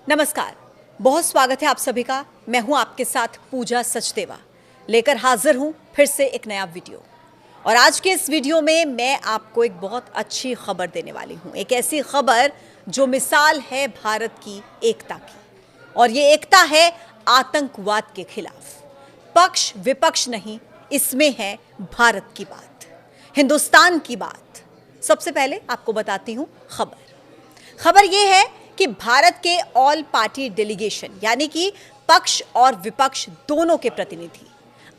नमस्कार, बहुत स्वागत है आप सभी का। मैं हूं आपके साथ पूजा सचदेवा, लेकर हाजिर हूं फिर से एक नया वीडियो। और आज के इस वीडियो में मैं आपको एक बहुत अच्छी खबर देने वाली हूं। एक ऐसी खबर जो मिसाल है भारत की एकता की, और ये एकता है आतंकवाद के खिलाफ। पक्ष विपक्ष नहीं, इसमें है भारत की बात, हिंदुस्तान की बात। सबसे पहले आपको बताती हूं खबर यह है कि भारत के ऑल पार्टी डेलीगेशन यानी कि पक्ष और विपक्ष दोनों के प्रतिनिधि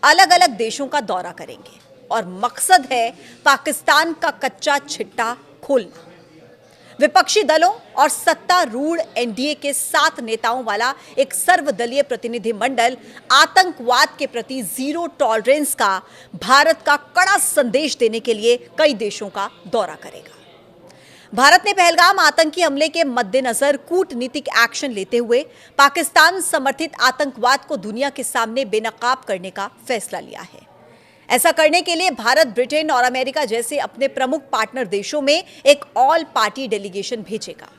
अलग अलग देशों का दौरा करेंगे, और मकसद है पाकिस्तान का कच्चा छिट्टा खोलना। विपक्षी दलों और सत्तारूढ़ एनडीए के 7 नेताओं वाला एक सर्वदलीय प्रतिनिधिमंडल आतंकवाद के प्रति जीरो टॉलरेंस का भारत का कड़ा संदेश देने के लिए कई देशों का दौरा करेगा। भारत ने पहलगाम आतंकी हमले के मद्देनजर कूटनीतिक एक्शन लेते हुए पाकिस्तान समर्थित आतंकवाद को दुनिया के सामने बेनकाब करने का फैसला लिया है। ऐसा करने के लिए भारत, ब्रिटेन और अमेरिका जैसे अपने प्रमुख पार्टनर देशों में एक ऑल पार्टी डेलीगेशन भेजेगा।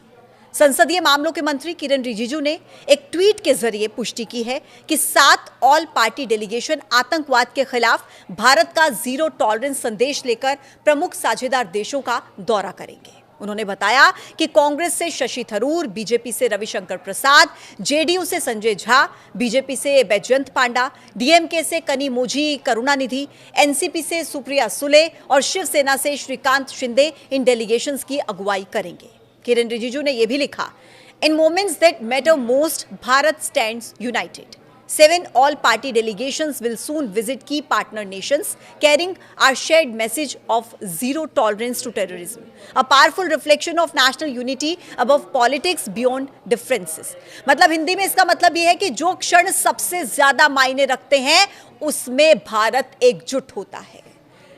संसदीय मामलों के मंत्री किरण रिजिजू ने एक ट्वीट के जरिए पुष्टि की है कि 7 ऑल पार्टी डेलीगेशन आतंकवाद के खिलाफ भारत का जीरो टॉलरेंस संदेश लेकर प्रमुख साझेदार देशों का दौरा करेंगे। उन्होंने बताया कि कांग्रेस से शशि थरूर, बीजेपी से रविशंकर प्रसाद, जेडीयू से संजय झा, बीजेपी से बैजयंत पांडा, डीएमके से कनिमोझी करुणानिधि, एनसीपी से सुप्रिया सुले और शिवसेना से श्रीकांत शिंदे इन डेलीगेशंस की अगुवाई करेंगे। किरण रिजिजू ने यह भी लिखा, in moments that matter most, Bharat stands United. 7 all-party delegations will soon visit key partner nations, carrying our shared message of zero tolerance to terrorism, a powerful reflection of national unity above politics beyond differences। मतलब हिंदी में इसका मतलब यह है कि जो क्षण सबसे ज्यादा मायने रखते हैं उसमें भारत एकजुट होता है।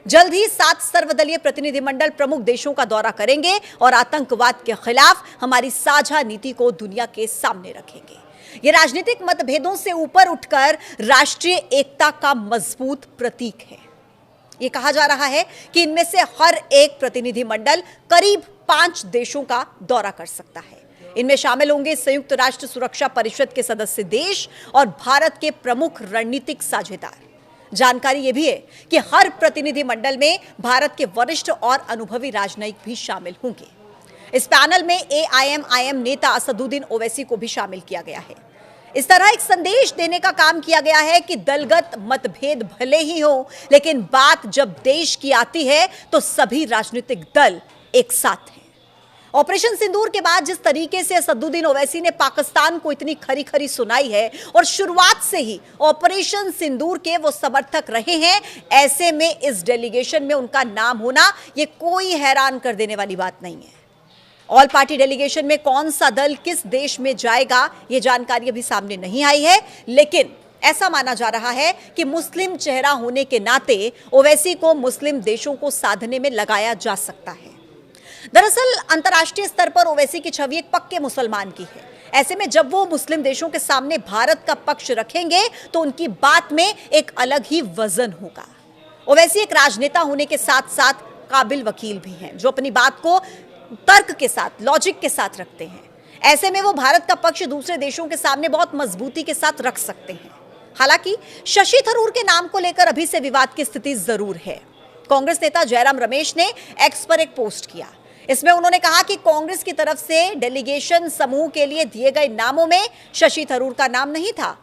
जल्द ही 7 सर्वदलीय प्रतिनिधिमंडल प्रमुख देशों का दौरा करेंगे और आतंकवाद के खिलाफ हमारी साझा नीति को दुनिया के सामने रखेंगे। ये राजनीतिक मतभेदों से ऊपर उठकर राष्ट्रीय एकता का मजबूत प्रतीक है। ये कहा जा रहा है कि इनमें से हर एक प्रतिनिधिमंडल करीब 5 देशों का दौरा कर सकता है। इनमें शामिल होंगे संयुक्त राष्ट्र सुरक्षा परिषद के सदस्य देश और भारत के प्रमुख रणनीतिक साझेदार। जानकारी यह भी है कि हर प्रतिनिधिमंडल में भारत के वरिष्ठ और अनुभवी राजनयिक भी शामिल होंगे। इस पैनल में एआईएम नेता असदुद्दीन ओवैसी को भी शामिल किया गया है। इस तरह एक संदेश देने का काम किया गया है कि दलगत मतभेद भले ही हो, लेकिन बात जब देश की आती है तो सभी राजनीतिक दल एक साथ हैं। ऑपरेशन सिंदूर के बाद जिस तरीके से असदुद्दीन ओवैसी ने पाकिस्तान को इतनी खरी खरी सुनाई है, और शुरुआत से ही ऑपरेशन सिंदूर के वो समर्थक रहे हैं, ऐसे में इस डेलीगेशन में उनका नाम होना ये कोई हैरान कर देने वाली बात नहीं है। ऑल पार्टी डेलीगेशन में कौन सा दल किस देश में जाएगा ये जानकारी अभी सामने नहीं आई है, लेकिन ऐसा माना जा रहा है कि मुस्लिम चेहरा होने के नाते ओवैसी को मुस्लिम देशों को साधने में लगाया जा सकता है। दरअसल अंतर्राष्ट्रीय स्तर पर ओवैसी की छवि एक पक्के मुसलमान की है। ऐसे में जब वो मुस्लिम देशों के सामने भारत का पक्ष रखेंगे तो उनकी बात में एक अलग ही वजन होगा। ओवैसी एक राजनेता होने के साथ साथ काबिल वकील भी हैं, जो अपनी बात को तर्क के साथ, लॉजिक के साथ रखते हैं। ऐसे में वो भारत का पक्ष दूसरे देशों के सामने बहुत मजबूती के साथ रख सकते हैं। हालांकि शशि थरूर के नाम को लेकर अभी से विवाद की स्थिति जरूर है। कांग्रेस नेता जयराम रमेश ने एक्स पर एक पोस्ट किया। इसमें उन्होंने कहा कि कांग्रेस की तरफ से डेलीगेशन समूह के लिए दिए गए नामों में शशि थरूर का नाम नहीं था।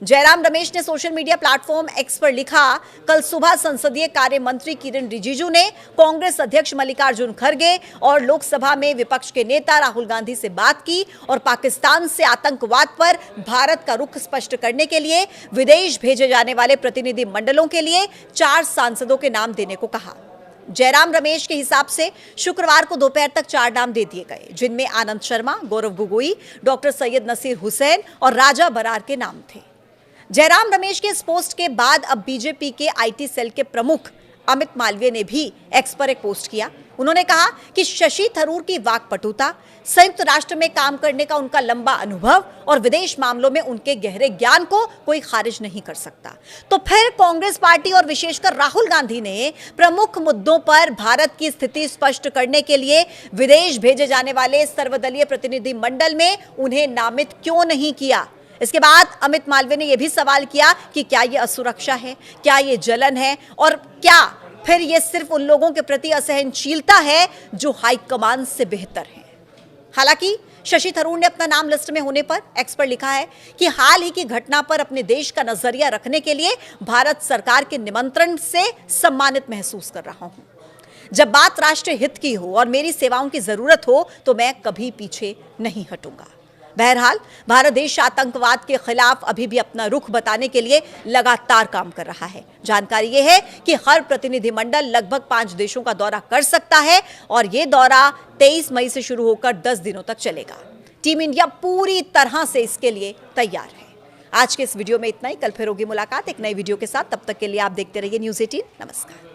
जयराम रमेश ने सोशल मीडिया प्लेटफॉर्म एक्स पर लिखा, कल सुबह संसदीय कार्य मंत्री किरण रिजिजू ने कांग्रेस अध्यक्ष मल्लिकार्जुन खड़गे और लोकसभा में विपक्ष के नेता राहुल गांधी से बात की और पाकिस्तान से आतंकवाद पर भारत का रुख स्पष्ट करने के लिए विदेश भेजे जाने वाले प्रतिनिधि मंडलों के लिए 4 सांसदों के नाम देने को कहा। जयराम रमेश के हिसाब से शुक्रवार को दोपहर तक 4 नाम दे दिए गए, जिनमें आनंद शर्मा, गौरव गोगोई, डॉक्टर सैयद नसीर हुसैन और राजा बरार के नाम थे। जयराम रमेश के इस पोस्ट के बाद अब बीजेपी के आईटी सेल के प्रमुख अमित मालवीय ने भी एक्स पर एक पोस्ट किया। उन्होंने कहा कि शशि थरूर की वाक्पटुता, संयुक्त राष्ट्र में काम करने का उनका लंबा अनुभव और विदेश मामलों में उनके गहरे ज्ञान को कोई खारिज नहीं कर सकता। तो फिर कांग्रेस पार्टी और विशेषकर राहुल गांधी ने प्रमुख मुद्दों पर भारत की स्थिति स्पष्ट करने के लिए विदेश भेजे जाने वाले सर्वदलीय प्रतिनिधि मंडल में उन्हें नामित क्यों नहीं किया? इसके बाद अमित मालवीय ने यह भी सवाल किया कि क्या यह असुरक्षा है, क्या यह जलन है, और क्या फिर यह सिर्फ उन लोगों के प्रति असहनशीलता है जो हाईकमान से बेहतर है। हालांकि शशि थरूर ने अपना नाम लिस्ट में होने पर एक्स पर लिखा है कि हाल ही की घटना पर अपने देश का नजरिया रखने के लिए भारत सरकार के निमंत्रण से सम्मानित महसूस कर रहा हूं। जब बात राष्ट्रीय हित की हो और मेरी सेवाओं की जरूरत हो तो मैं कभी पीछे नहीं हटूंगा। बहरहाल भारत देश आतंकवाद के खिलाफ अभी भी अपना रुख बताने के लिए लगातार काम कर रहा है। जानकारी यह है कि हर प्रतिनिधिमंडल लगभग 5 देशों का दौरा कर सकता है और यह दौरा 23 मई से शुरू होकर 10 दिनों तक चलेगा। टीम इंडिया पूरी तरह से इसके लिए तैयार है। आज के इस वीडियो में इतना ही। कल फिर होगी मुलाकात एक नई वीडियो के साथ। तब तक के लिए आप देखते रहिए न्यूज़ 18। नमस्कार।